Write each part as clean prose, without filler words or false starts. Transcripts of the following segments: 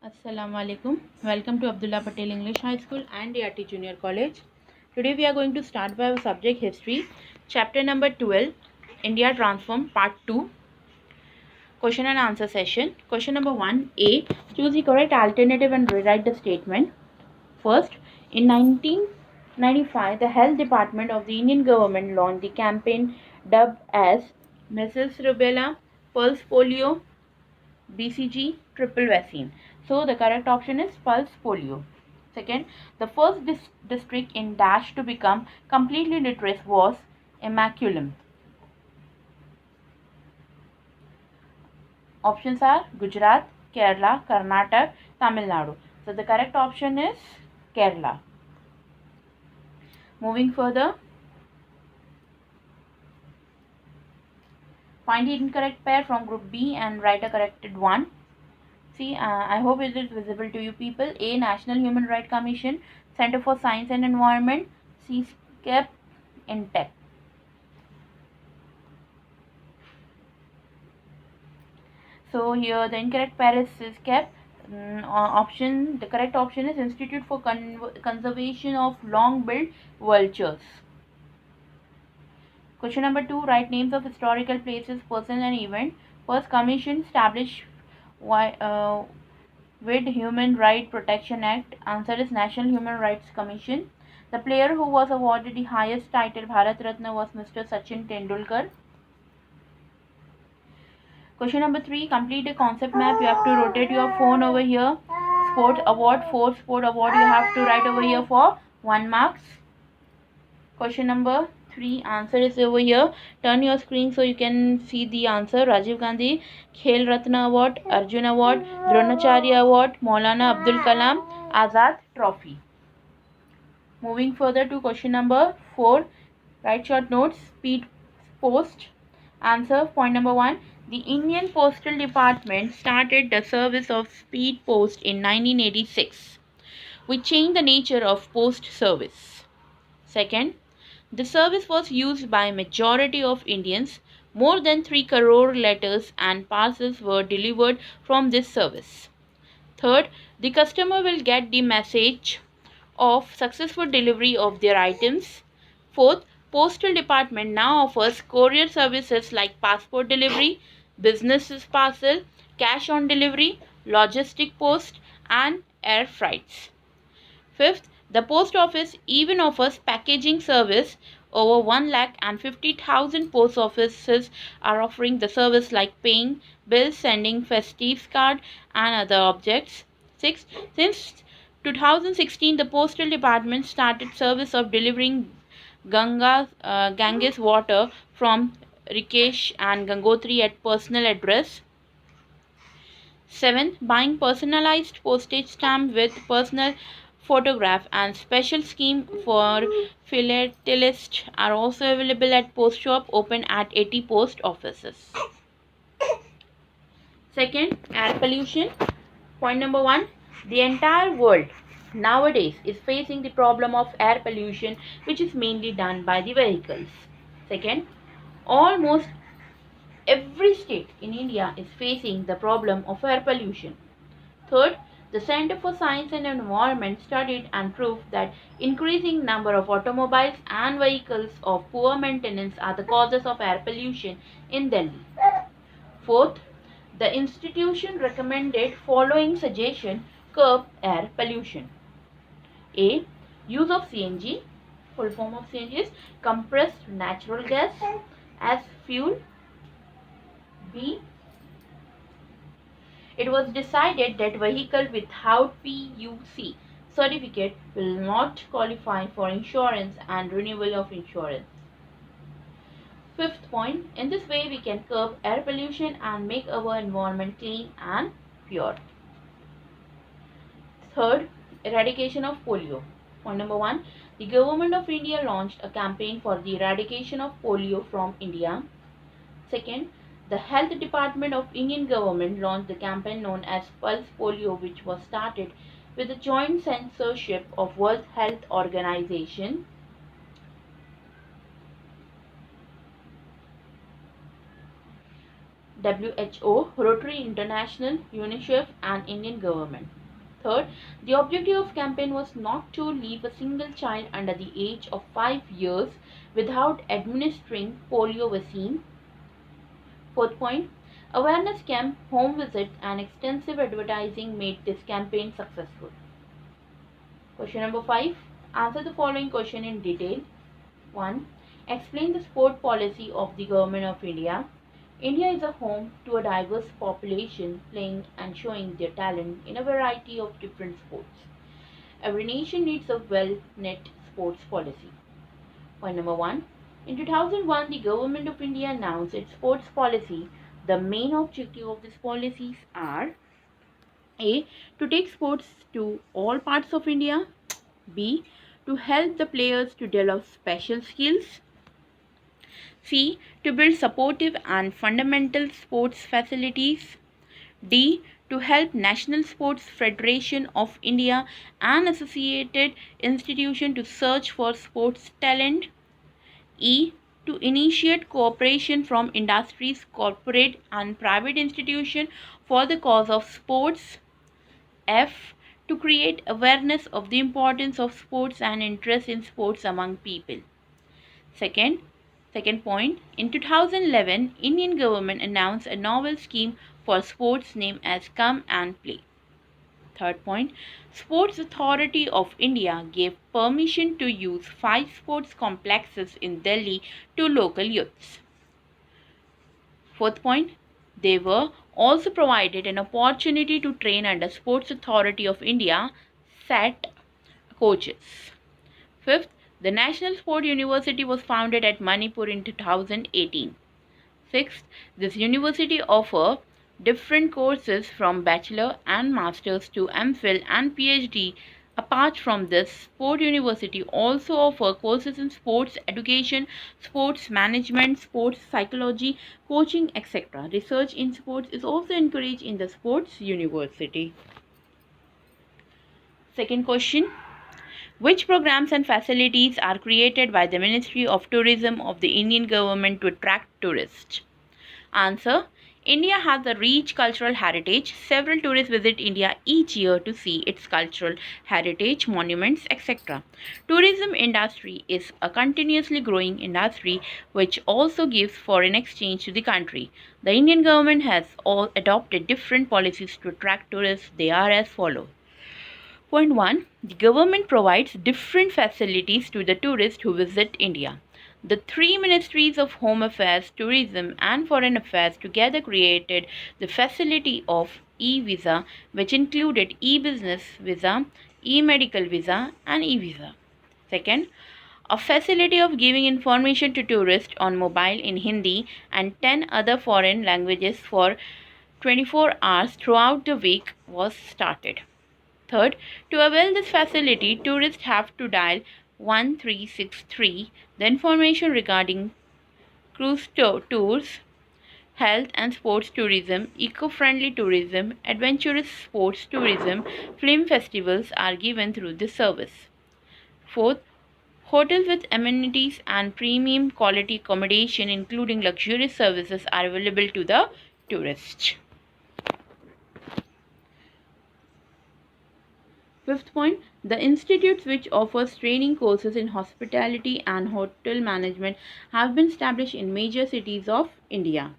Assalamu alaikum. Welcome to Abdullah Patel English High School and DRT Junior College. Today we are going to start by our subject history, chapter number 12, India Transform, part 2, question and answer session. Question number 1, A. Choose the correct alternative and rewrite the statement. First, in 1995, the Health Department of the Indian government launched the campaign dubbed as Measles Rubella, Pulse Polio, BCG, triple vaccine. So the correct option is pulse polio. Second, the first district in Dash to become completely literate was Immaculum. Options are Gujarat, Kerala, Karnataka, Tamil Nadu. So the correct option is Kerala. Moving further, find the incorrect pair from group B and write a corrected one. See, I hope it is visible to you people. A. National Human Rights Commission, Center for Science and Environment, CSCAP, INTEC. So here the incorrect pair is CSCAP. The correct option is Institute for Conservation of Long-billed Vultures. Question number 2. Write names of historical places, persons and event. First, commission established with Human Rights Protection Act. Answer is National Human Rights Commission. The player who was awarded the highest title Bharat Ratna was Mr. Sachin Tendulkar. Question number 3. Complete a concept map. You have to rotate your phone over here. Sport award. 4 sport award you have to write over here for 1 marks. Question number 3. Answer is over here. Turn your screen so you can see the answer. Rajiv Gandhi Khel Ratna Award, Arjun Award, Dronacharya Award, Maulana Abdul Kalam Azad Trophy. Moving further to question number 4. Write short notes. Speed post. Answer point number 1. The Indian Postal Department started the service of speed post in 1986, which changed the nature of post service. Second, the service was used by majority of Indians. More than 3 crore letters and parcels were delivered from this service. Third, the customer will get the message of successful delivery of their items. Fourth, Postal Department now offers courier services like passport delivery, business parcel, cash on delivery, logistic post, and air freights. Fifth, the post office even offers packaging service. Over 1,50,000 post offices are offering the service like paying bills, sending festive card and other objects. Sixth, since 2016, the postal department started service of delivering Ganges water from Rikesh and Gangotri at personal address. 7. Buying personalized postage stamp with personal photograph and special scheme for philatelists are also available at post shop open at 80 post offices. Second, air pollution. Point number 1. The entire world nowadays is facing the problem of air pollution, which is mainly done by the vehicles. Second, almost every state in India is facing the problem of air pollution. Third, the Center for Science and Environment studied and proved that increasing number of automobiles and vehicles of poor maintenance are the causes of air pollution in Delhi. Fourth, the institution recommended following suggestion curb air pollution. A. Use of CNG. Full form of CNG is compressed natural gas as fuel. B. It was decided that vehicle without PUC certificate will not qualify for insurance and renewal of insurance. Fifth point, in this way we can curb air pollution and make our environment clean and pure. Third, eradication of polio. Point number 1, the government of India launched a campaign for the eradication of polio from India. Second, the Health Department of Indian government launched the campaign known as Pulse Polio, which was started with the joint censorship of World Health Organization. WHO, Rotary International, UNICEF, and Indian government. Third, the objective of campaign was not to leave a single child under the age of 5 years without administering polio vaccine. Fourth point, awareness camp, home visit, and extensive advertising made this campaign successful. Question number 5. Answer the following question in detail. 1. Explain the sport policy of the Government of India. India is a home to a diverse population playing and showing their talent in a variety of different sports. Every nation needs a well-knit sports policy. Point number 1. In 2001, the Government of India announced its sports policy. The main objective of these policies are A. To take sports to all parts of India. B. To help the players to develop special skills. C. To build supportive and fundamental sports facilities. D. To help National Sports Federation of India and associated institutions to search for sports talent. E. To initiate cooperation from industries, corporate and private institutions for the cause of sports. F. To create awareness of the importance of sports and interest in sports among people. Second point, in 2011, Indian government announced a novel scheme for sports named as Come and Play. Third point, Sports Authority of India gave permission to use 5 sports complexes in Delhi to local youths. Fourth point, they were also provided an opportunity to train under Sports Authority of India SAT coaches. Fifth, the National Sport University was founded at Manipur in 2018. Sixth, this university offers different courses from bachelor and masters to MPhil and PhD. Apart from this, Sport University also offers courses in sports education, sports management, sports psychology, coaching, etc. Research in sports is also encouraged in the Sports University. Second question. Which programs and facilities are created by the Ministry of Tourism of the Indian government to attract tourists? Answer. India has a rich cultural heritage. Several tourists visit India each year to see its cultural heritage, monuments, etc. Tourism industry is a continuously growing industry which also gives foreign exchange to the country. The Indian government has all adopted different policies to attract tourists. They are as follows. Point 1. The government provides different facilities to the tourists who visit India. The 3 ministries of Home Affairs, Tourism and Foreign Affairs together created the facility of e-visa, which included e-business visa, e-medical visa and e-visa. Second, a facility of giving information to tourists on mobile in Hindi and 10 other foreign languages for 24 hours throughout the week was started. Third, to avail this facility, tourists have to dial 1363. The information regarding cruise tours, health and sports tourism, eco-friendly tourism, adventurous sports tourism, film festivals are given through this service. Fourth, hotels with amenities and premium quality accommodation including luxurious services are available to the tourists. Fifth point, the institutes which offers training courses in hospitality and hotel management have been established in major cities of India.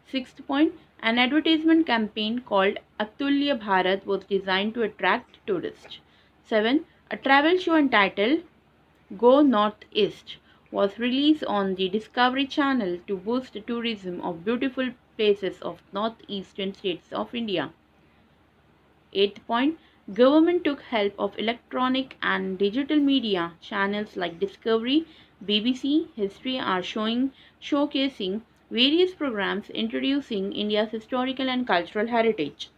Sixth point, an advertisement campaign called Atulya Bharat was designed to attract tourists. 7. A travel show entitled Go Northeast was released on the Discovery Channel to boost the tourism of beautiful places of northeastern states of India. Eighth point, government took help of electronic and digital media channels like Discovery, BBC, History are showcasing various programs introducing India's historical and cultural heritage.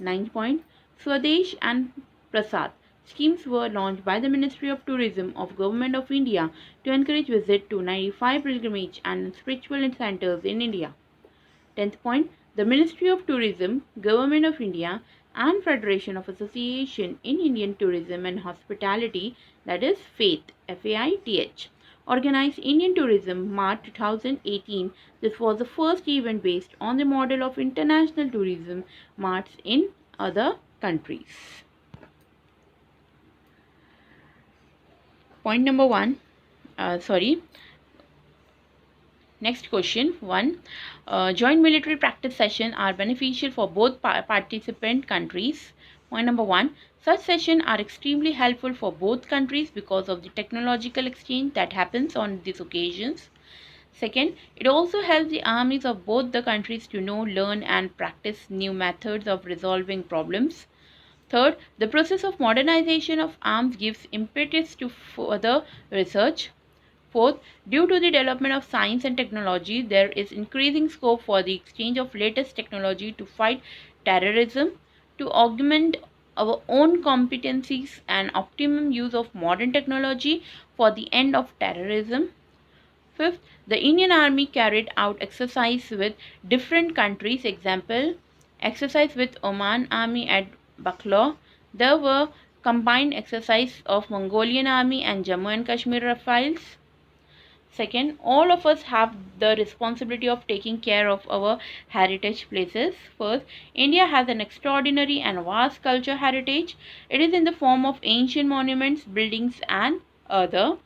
Ninth point, Swadesh and Prasad schemes were launched by the Ministry of Tourism of Government of India to encourage visit to 95 pilgrimage and spiritual centers in India. 10th point, the Ministry of Tourism, Government of India and Federation of Association in Indian Tourism and Hospitality, that is FAITH, FAITH, organized Indian Tourism Mart 2018. This was the first event based on the model of international tourism marts in other countries. Point number one, sorry, next question 1. Joint military practice sessions are beneficial for both participant countries. Point number 1. Such sessions are extremely helpful for both countries because of the technological exchange that happens on these occasions. Second, it also helps the armies of both the countries to know, learn, and practice new methods of resolving problems. Third, the process of modernization of arms gives impetus to further research. Fourth, due to the development of science and technology, there is increasing scope for the exchange of latest technology to fight terrorism, to augment our own competencies and optimum use of modern technology for the end of terrorism. Fifth, the Indian Army carried out exercise with different countries. Example, exercise with Oman Army at Baklaw. There were combined exercise of Mongolian Army and Jammu and Kashmir Rifles. Second, all of us have the responsibility of taking care of our heritage places. First, India has an extraordinary and vast culture heritage. It is in the form of ancient monuments, buildings, and other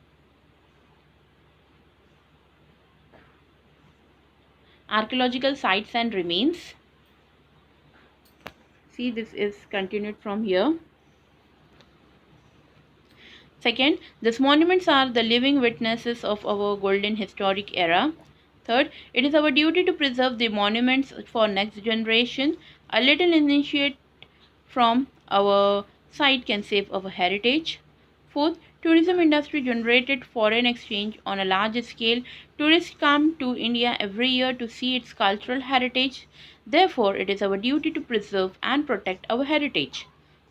archaeological sites and remains. See, this is continued from here. Second, these monuments are the living witnesses of our golden historic era. Third, it is our duty to preserve the monuments for next generation. A little initiate from our site can save our heritage. Fourth, tourism industry generated foreign exchange on a large scale. Tourists come to India every year to see its cultural heritage. Therefore, it is our duty to preserve and protect our heritage.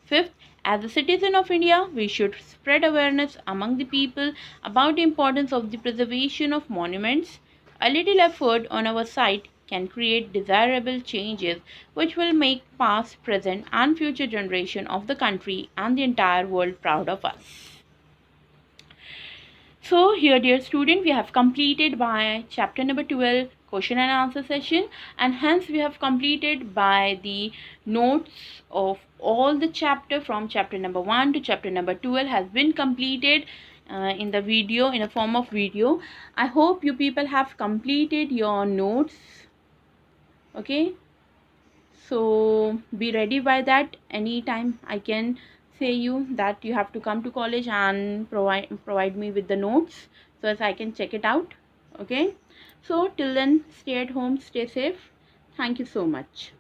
Fifth, as a citizen of India, we should spread awareness among the people about the importance of the preservation of monuments. A little effort on our side can create desirable changes which will make past, present, and future generation of the country and the entire world proud of us. So here, dear student, we have completed by chapter number 12 question and answer session, and hence we have completed by the notes of all the chapter from chapter number 1 to chapter number 12 has been completed in the video, in a form of video. I hope you people have completed your notes. Okay, so be ready by that. Anytime I can say you that you have to come to college and provide me with the notes so as I can check it out. Okay, so till then, stay at home, stay safe. Thank you so much.